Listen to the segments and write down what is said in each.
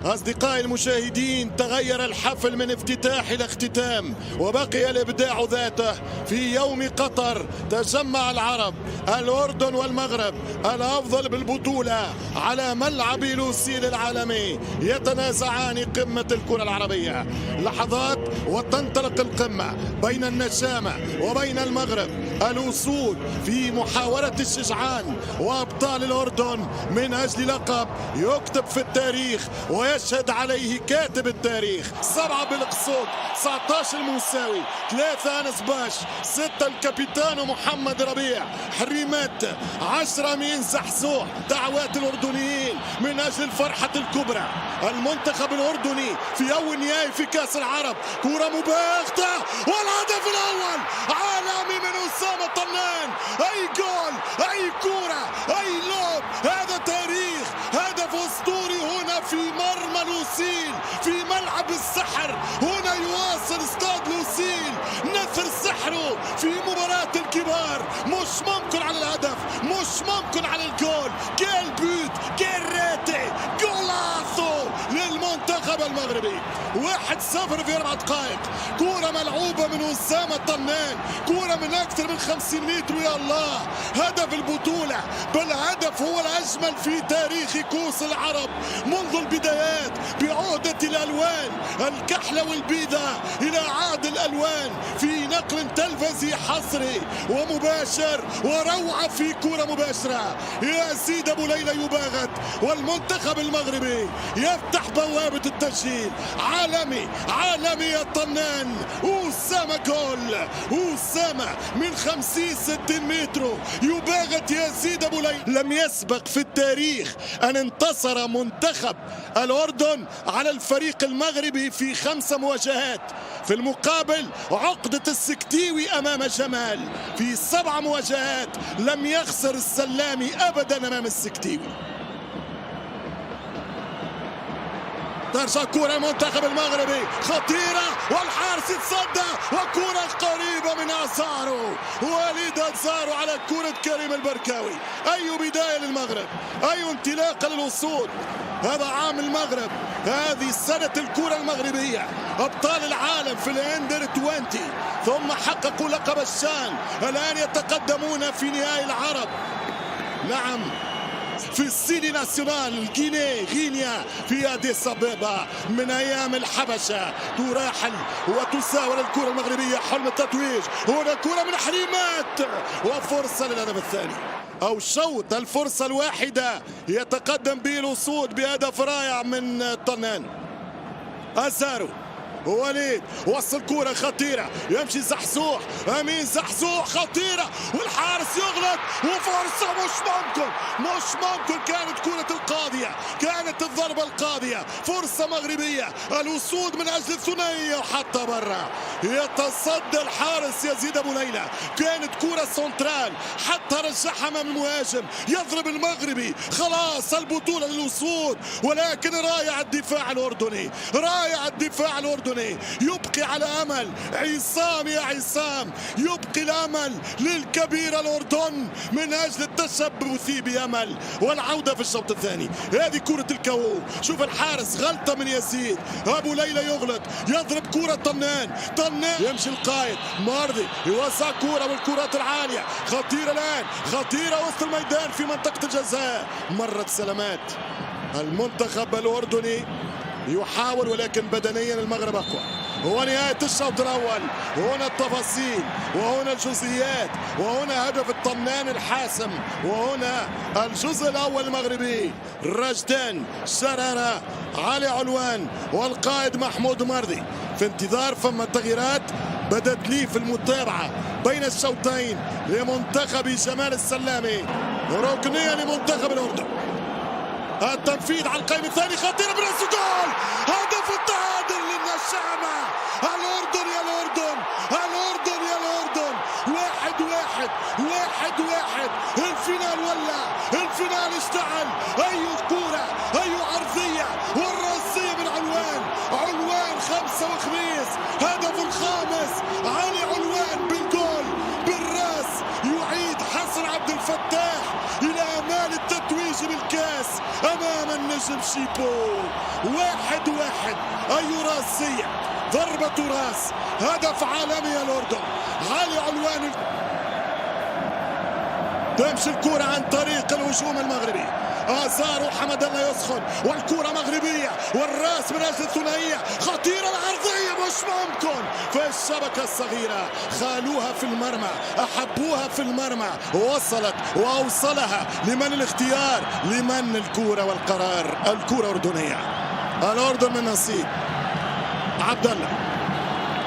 أصدقائي المشاهدين، تغير الحفل من افتتاح إلى اختتام، وبقي الإبداع ذاته. في يوم قطر تجمع العرب، الأردن والمغرب، الأفضل بالبطولة على ملعب لوسيل العالمي، يتنازعان قمة الكرة العربية. لحظات وتنطلق القمة بين النشامة وبين المغرب، الأسود في محاولة الشجعان وأبطال الأردن من أجل لقب يكتب في التاريخ ويشهد عليه كاتب التاريخ. 7 بالقصود، 19 الموساوي، 3 أنس باش، 6 الكابيتان محمد ربيع، حريمات 10 مين زحزوح. دعوات الأردنيين من أجل الفرحة الكبرى. المنتخب الأردني في أول نهائي في كأس العرب، كرة مباغتة والهدف الأول عالمي من أسامة طنان. أي جول، أي كرة، أي لوب، هذا تاريخ، هدف أسطوري هنا في مرمى لوسيل، في ملعب السحر. هنا يواصل استاد لوسيل نثر سحره في مباراة الكبار. مش ممكن على الهدف، مش ممكن على الجول. كيل بوت، كيل ريتي، جولاسو للمنتخب المغربي. 1-0 في 4 دقائق. كرة ملعوبة من أسامة طنان، كرة من أكثر من 50 متر. يا الله، هدف البطولة، بل هدف هو الأجمل في تاريخ كؤوس العرب منذ البدايات، بعودة الألوان الكحلة والبيضة إلى عاد الألوان، في نقل تلفزي حصري ومباشر وروعة في كرة مباشرة. يزيد أبو ليلى يباغت، والمنتخب المغربي يفتح بوابة التسجيل. عالمي، عالمي يا طنان. أسامة جول، أسامة من 50-60 متر يباغت يزيد أبو ليلى. لم يسبق في التاريخ أن انتصر منتخب الأردن على الفريق المغربي في 5 مواجهات. في المقابل عقدة السكتيوي أمام جمال في 7 مواجهات لم يخسر السلامي أبدا أمام السكتيوي. ترجع كرة المنتخب المغربي خطيرة، والحارس يتصدى، وكرة قريبة من أزارو، وليد أزارو على كرة كريم البركاوي. أي بداية للمغرب، أي انطلاقة للأسود. هذا عام المغرب، هذه سنة الكرة المغربية، أبطال العالم في الأندر 20، ثم حققوا لقب الشان. الآن يتقدمون في نهائي العرب. نعم، في السيدي ناسيونال غينيا في أديس أبابا من أيام الحبشة. تراحل وتساول الكرة المغربية حلم التتويج. هنا كرة من حريمات وفرصة للهدف الثاني، أو شوط الفرصة الواحدة يتقدم به الأسود بهدف رائع من طنان. أزارو، وليد وصل كرة خطيرة، يمشي زحزوح، أمين زحزوح خطيرة، والحارس يغلط، وفرصة مش ممكن كانت كرة القاضية، كانت الضربة القاضية. فرصة مغربية، الأسود من أجل الثنائية وحتى برا. يتصدى الحارس يزيد أبو ليلى، كانت كرة سنترال حتى رجعها أمام المهاجم. يضرب المغربي، خلاص البطولة للأسود، ولكن رائع الدفاع الأردني، رائع الدفاع الأردني. يبقي على أمل عصام، يا عصام، يبقي الأمل للكبير الأردن من أجل التشبث بأمل والعودة في الشوط الثاني. هذه كرة الكو، شوف الحارس، غلطة من يزيد أبو ليلى، يغلط، يضرب كرة طنان يمشي القائد مرضي، يوزع كرة والكرات العالية خطيرة الآن، خطيرة وسط الميدان في منطقة الجزاء. مرت سلامات. المنتخب الأردني يحاول، ولكن بدنيا المغرب أقوى. هو نهاية الشوط الأول، هنا التفاصيل، وهنا الجزئيات، وهنا هدف الطنان الحاسم، وهنا الجزء الأول المغربي. رشدان، شرارة، علي علوان، والقائد محمود مرضي في انتظار. فما تغييرات بدت لي في المتابعة بين الشوطين لمنتخب جمال السلامي. ركنية لمنتخب الأردن. التنفيذ على القائم الثاني، خطيرة برأس جول، هدف التعادل للنشامة. الأردن يا الأردن، الأردن يا الأردن. 1-1، 1-1. الفينال ولع، الفينال اشتعل. أي كورة، أي عرضية، والرأسية من علوان 5 وخميس. هدف الخامس علي علوان بالجول بالراس، يعيد حسن عبد الفتاح إلى آمال التتويج بالكاس أمام النجم النجم شيبو. 1-1. أي راسية، ضربة راس، هدف عالمي الأردن. علي علوان تمشي الكرة عن طريق الهجوم المغربي. آزار وحمد الله يسخن والكرة مغربية والراس من أجل الثنائية خطيرة. العرضية مش ممكن في الشبكة الصغيرة، خالوها في المرمى، أحبوها في المرمى، وصلت وأوصلها. لمن الاختيار؟ لمن الكرة والقرار؟ الكرة أردنية، الأردن من نصيب عبد الله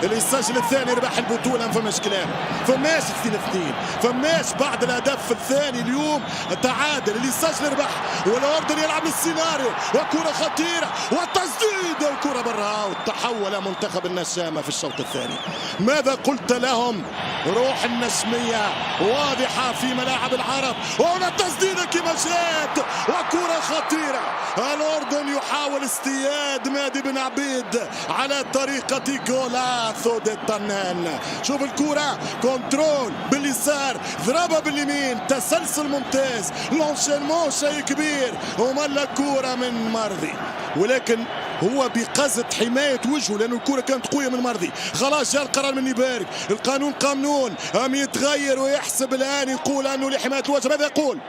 اللي يسجل الثاني يربح البطوله. ما فماش كلام، فماش 2-2، فماش بعد الهدف الثاني اليوم تعادل. اللي يسجل يربح، والاردن يلعب السيناريو وكره خطيره والتسديد وكره برا. وتحول منتخب النشامه في الشوط الثاني. ماذا قلت لهم؟ روح النشميه واضحه في ملاعب العرب. وهنا التسديده كما جات وكره خطيره. الاردن يحاول اصطياد مادي بن عبيد على طريقه جولا ثود الطنان. شوف الكرة، كنترول باليسار، ضربة باليمين، تسلسل ممتاز، لونشينمون شيء كبير. وملا كرة من مرضي، ولكن هو بقصد حماية وجهه لأنه الكرة كانت قوية من مرضي. خلاص جاء القرار من يبارك. القانون قانون، أم يتغير ويحسب الآن يقول أنه لحماية الوجه. ماذا يقول؟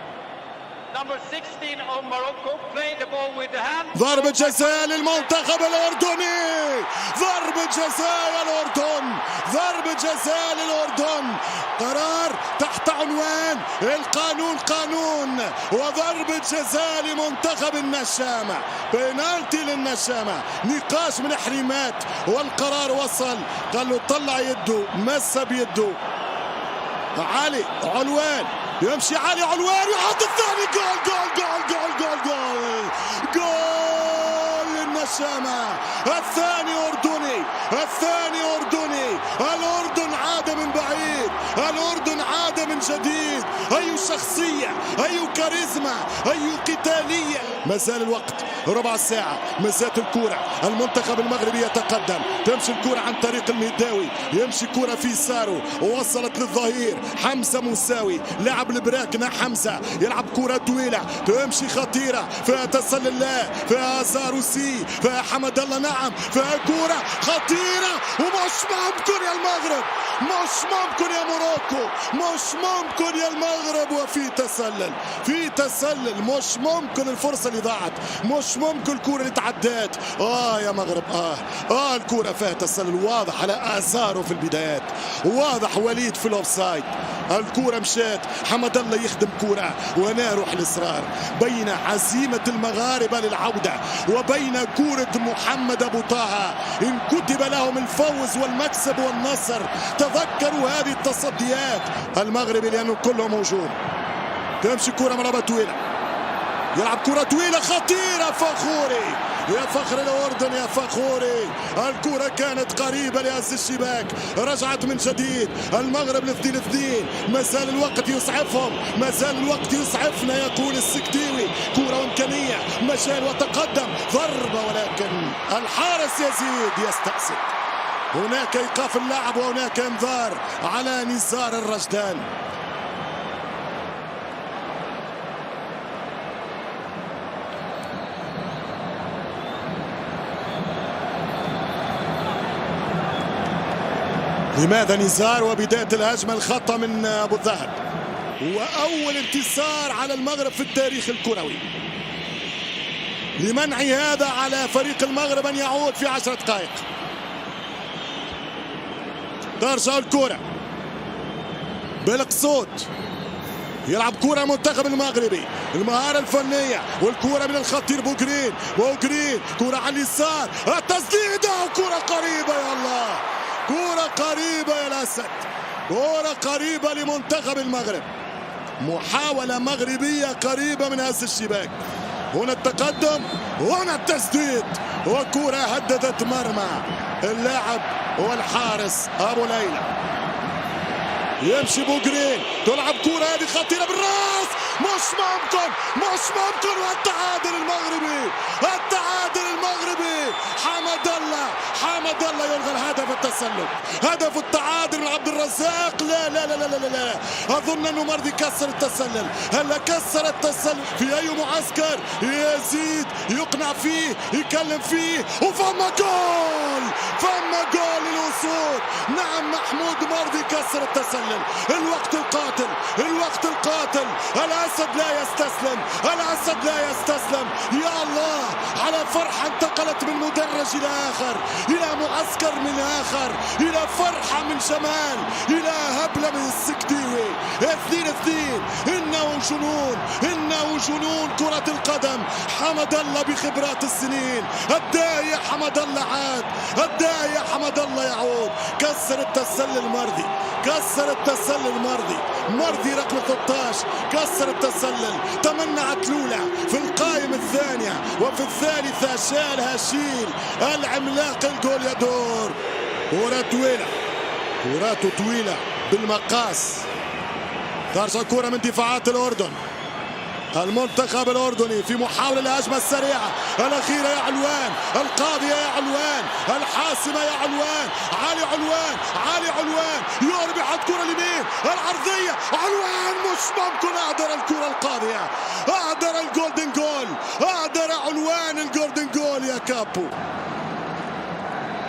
ضربة جزاء للمنتخب الأردني، ضربة جزاء الأردن، ضربة جزاء للأردن. قرار تحت عنوان القانون قانون، وضربة جزاء لمنتخب النشامة، بينالتي للنشامة. نقاش من حريمات والقرار وصل. قال له طلع يده، مس بيده. علي علوان يمشي، علي علوان يحط الثاني. جول جول جول جول جول جول جول للنشامة. الثاني أردني، الثاني أردني. الأردن عاد من بعيد، الأردن عاد من جديد. أي شخصية، أي كاريزما، أي قتالية. ما زال الوقت ربع ساعة، ما زالت الكرة. المنتخب المغربي يتقدم. تمشي الكرة عن طريق المهداوي، يمشي كرة في سارو ووصلت للظهير حمزة موساوي. لاعب البراكنة حمزة يلعب كرة طويلة تمشي خطيرة، فيها تسلل، فيها زاروسي، فيها حمد الله. نعم فيها كرة خطيرة. ومش ممكن يا المغرب، مش ممكن يا موروكو، مش ممكن يا المغرب. وفي تسلل، في تسلل، مش ممكن الفرصة اللي ضاعت، مش ممكن الكرة اللي تعدات. يا مغرب الكرة فيها تسلل واضح على آثاره في البدايات، واضح وليد في الاوفسايد. الكرة مشات، حمد الله يخدم كرة، وهنا روح الإصرار بين عزيمة المغاربة للعودة وبين كرة محمد أبو طه. إن كتب لهم الفوز والمكسب والنصر تذكروا هذه التصديات. المغربي لأنه كله موجود. تمشي كرة مرابة طويلة، يلعب كرة طويلة خطيرة. فخوري يا فخر الأردن يا فخوري. الكرة كانت قريبة لهز الشباك، رجعت من جديد المغرب ل2-2. ما زال الوقت يسعفهم، ما زال الوقت يسعفنا يقول السكتيوي. كرة وإمكانية، مجال وتقدم، ضربة، ولكن الحارس يزيد يستأسد. هناك إيقاف اللاعب وهناك انذار على نزار الرجدان. لماذا نزار؟ وبداية الهجمة الخطأ من أبو الذهب، وأول انتصار على المغرب في التاريخ الكروي. لمنع هذا على فريق المغرب أن يعود في 10 دقائق. ترجع الكرة بالقصود، يلعب كرة منتخب المغربي، المهارة الفنية والكرة من الخطير بوغرين. بوغرين كرة على اليسار، التسديدة وكرة قريبة. يا الله، كرة قريبة يا الأسد، كرة قريبة لمنتخب المغرب. محاولة مغربية قريبة من هز الشباك. هنا التقدم، هنا التسديد، وكرة هددت مرمى اللاعب والحارس أبو ليلى. يمشي بوغرين، تلعب كرة هذه خطيرة بالراس، مش ممكن، مش ممكن. والتعادل المغربي، التعادل المغربي. حمد الله حمد الله يلغى الهدف التسلل، هدف التعادل من عبد الرزاق. لا لا لا لا لا, لا. اظن انه مرضي كسر التسلل. هلا كسر التسلل في اي معسكر يزيد يقنع فيه يكلم فيه وفما جول، فما جول للاسود. نعم محمود مرضي كسر التسلل. الوقت القاتل، الوقت القاتل. الاسد لا يستسلم، الاسد لا يستسلم. يا الله على فرحة انتقلت من مدرج إلى آخر، إلى معسكر من آخر، إلى فرحة من شمال، إلى هبلة من السكتيوي. 2-2. إنه جنون، إنه جنون كرة القدم. حمد الله بخبرات السنين. الداعي يا حمد الله عاد، الداعي يا حمد الله يعود. كسر التسلل مرضي، كسر التسلل مرضي، مرضي رقم 13 كسر التسلل. تمنعت لولا في القائمة الثانية وفي الثالثة شالها شيل العملاق. الجول يدور. كرة طويلة، كرة طويلة بالمقاس. ترجع كرة من دفاعات الأردن. المنتخب الأردني في محاولة للهجمة السريعة الأخيرة يا علوان، القاضية يا علوان، الحاسمة يا علوان. علي علوان، علي علوان يربح الكرة اليمين العرضية. علوان مش ممكن. أقدر الكرة القاضية، أقدر الجولدن جول، أقدر علوان الجولدن جول يا كابو.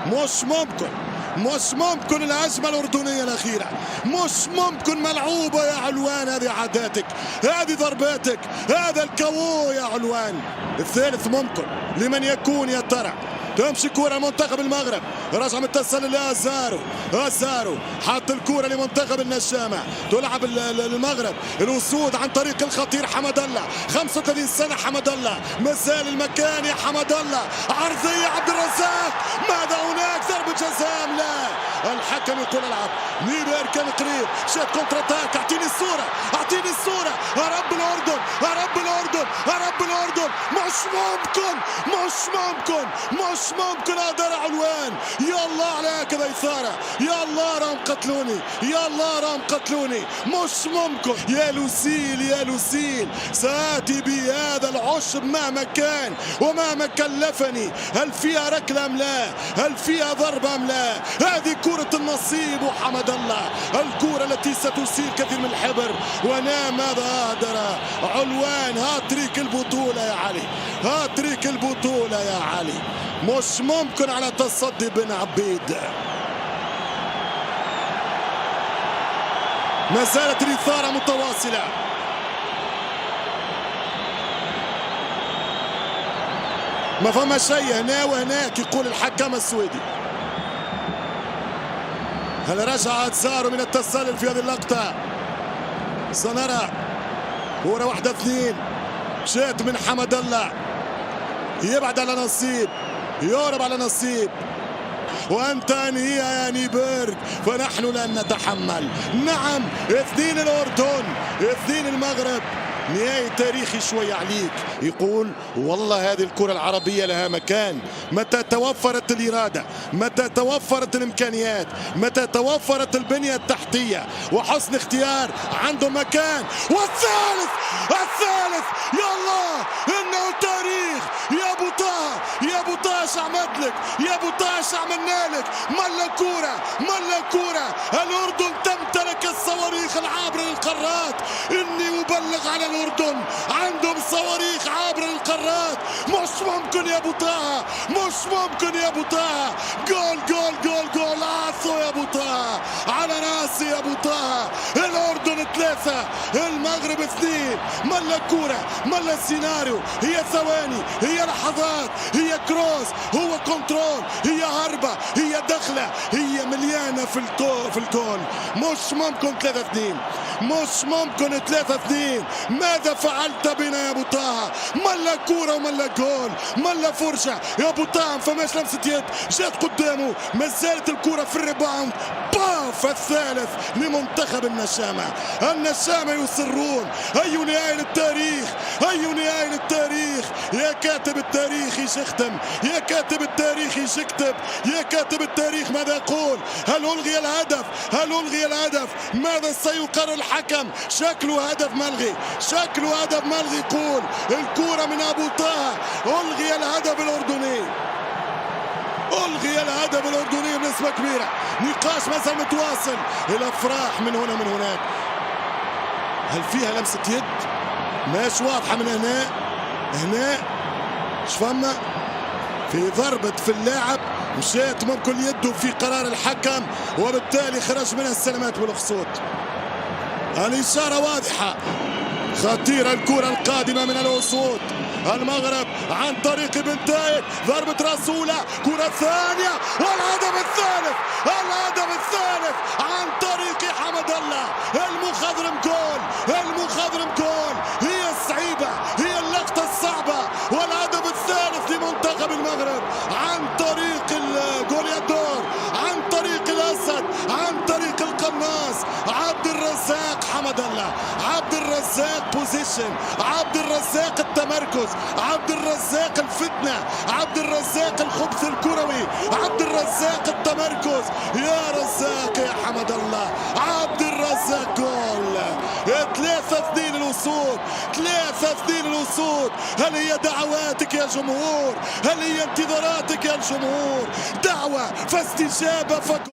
مش ممكن، مش ممكن. الهجمة الأردنية الأخيرة مش ممكن. ملعوبة يا علوان. هذه عاداتك، هذه ضرباتك، هذا الكوو يا علوان. الثالث ممكن لمن يكون يا ترى. تمشي كرة منتخب المغرب، رجع من التسلل لأزارو. أزارو حط الكرة لمنتخب النشامة. تلعب المغرب الأسود عن طريق الخطير حمد الله. 35 سنة حمد الله، مازال المكان يا حمد الله. عرضية عبد الرزاق. ماذا هناك؟ ضربة جزاء. لا، الحكم يقول العب. نيبير كان قريب، شات كونتر اتاك. اعطيني الصورة، اعطيني الصورة. هرب الأردن، هرب الأردن، هرب الأردن. مش ممكن، مش ممكن، مش ممكن. أقدر علوان. يا الله على هكذا إثارة. يا الله راهم قتلوني، يا الله راهم قتلوني. مش ممكن. يا لوسيل، يا لوسيل سآتي بهذا العشب مهما كان ومهما كلفني. هل فيها ركلة أم لا؟ هل فيها ضربة أم لا؟ هذه كرة النصيب وحمد الله، الكرة التي ستسيل كثير من الحبر. ونام ماذا أهدر علوان. هاتريك البطولة يا علي، هاتريك البطولة يا علي. مش ممكن على تصدي بن عبيد. ما زالت الإثارة متواصلة. ما فما شيء هنا وهناك يقول الحكم السويدي. هل رجع أزارو من التسلل في هذه اللقطة؟ سنرى. كرة 1-2 جات من حمد الله. يبعد على نصيب، يهرب على نصيب. وأنت أنهيها يا نيبيرغ، فنحن لن نتحمل. نعم 2 الأردن، 2 المغرب. نهاية تاريخي شوية عليك. يقول والله هذه الكرة العربية لها مكان متى توفرت الإرادة، متى توفرت الإمكانيات، متى توفرت البنية التحتية وحسن اختيار. عنده مكان. والثالث، الثالث. يا الله إنه تاريخ يا أبو طه، يا أبو طه شو عملت لك، يا أبو طه شو عملنا لك. ملا كورة، ملا كورة. الأردن تمتلك الصواريخ العابرة للقارات. إني أبلغ على الأردن، عندهم صواريخ عابرة للقارات. مش ممكن يا أبو طه، مش ممكن يا أبو طه. جول جول جول جول. عاصو يا أبو طه، على راسي يا أبو طه. الأردن 3 المغرب 2. ملا كورة، ملا السيناريو. هي ثواني، هي لحظات، هي كروس، هو كنترول، هي هربة، هي دخلة، هي مليانة في الجول. مش ممكن 3-2، مش ممكن 3-2. ماذا فعلت بنا يا ابو طه؟ ملا كوره وملا جول، ملا فرشه يا ابو طه. ما فماش لمسه يد، جات قدامه، ما زالت الكوره في الريباوند. باف الثالث لمنتخب النشامه. النشامه يصرون. اي نهايه للتاريخ، اي نهايه للتاريخ. يا كاتب التاريخ يختم، يا كاتب التاريخ يكتب، يا كاتب التاريخ ماذا يقول؟ هل الغي الهدف؟ هل الغي الهدف؟ ماذا سيقرر الحكم؟ شكله هدف ملغي، شكله هدف ملغي. يقول الكرة من ابو طه. الغي الهدف الاردني، الغي هي الهدف الأردني بنسبة كبيرة. نقاش ما زال متواصل، الأفراح من هنا من هناك. هل فيها لمسة يد؟ مش واضحة من هنا شفما في ضربة في اللاعب، مشيت ممكن يده في قرار الحكم، وبالتالي خرج منها السلامات بالخصوص. الإشارة واضحة، خطيرة الكرة القادمة من الأسود المغرب عن طريق بن تايك، ضربة رسولة، كرة ثانية والهدف الثالث، الهدف الثالث عن طريق حمد الله. المخضرم جول، هي الصعيبة، هي اللقطة الصعبة، والهدف الثالث لمنتخب المغرب عن طريق الجوليادور، عن طريق الأسد، عن طريق القناص عبد الرزاق حمد الله. عبد الرزاق بوزيشن، عبد الرزاق التمركز، عبد الرزاق الفتنة، عبد الرزاق الخبث الكروي، عبد الرزاق التمركز. يا رزاق يا حمد الله، عبد الرزاق جول. 3-2 الأسود، 3-2 الأسود. هل هي دعواتك يا جمهور؟ هل هي انتظاراتك يا الجمهور؟ دعوة فاستجابة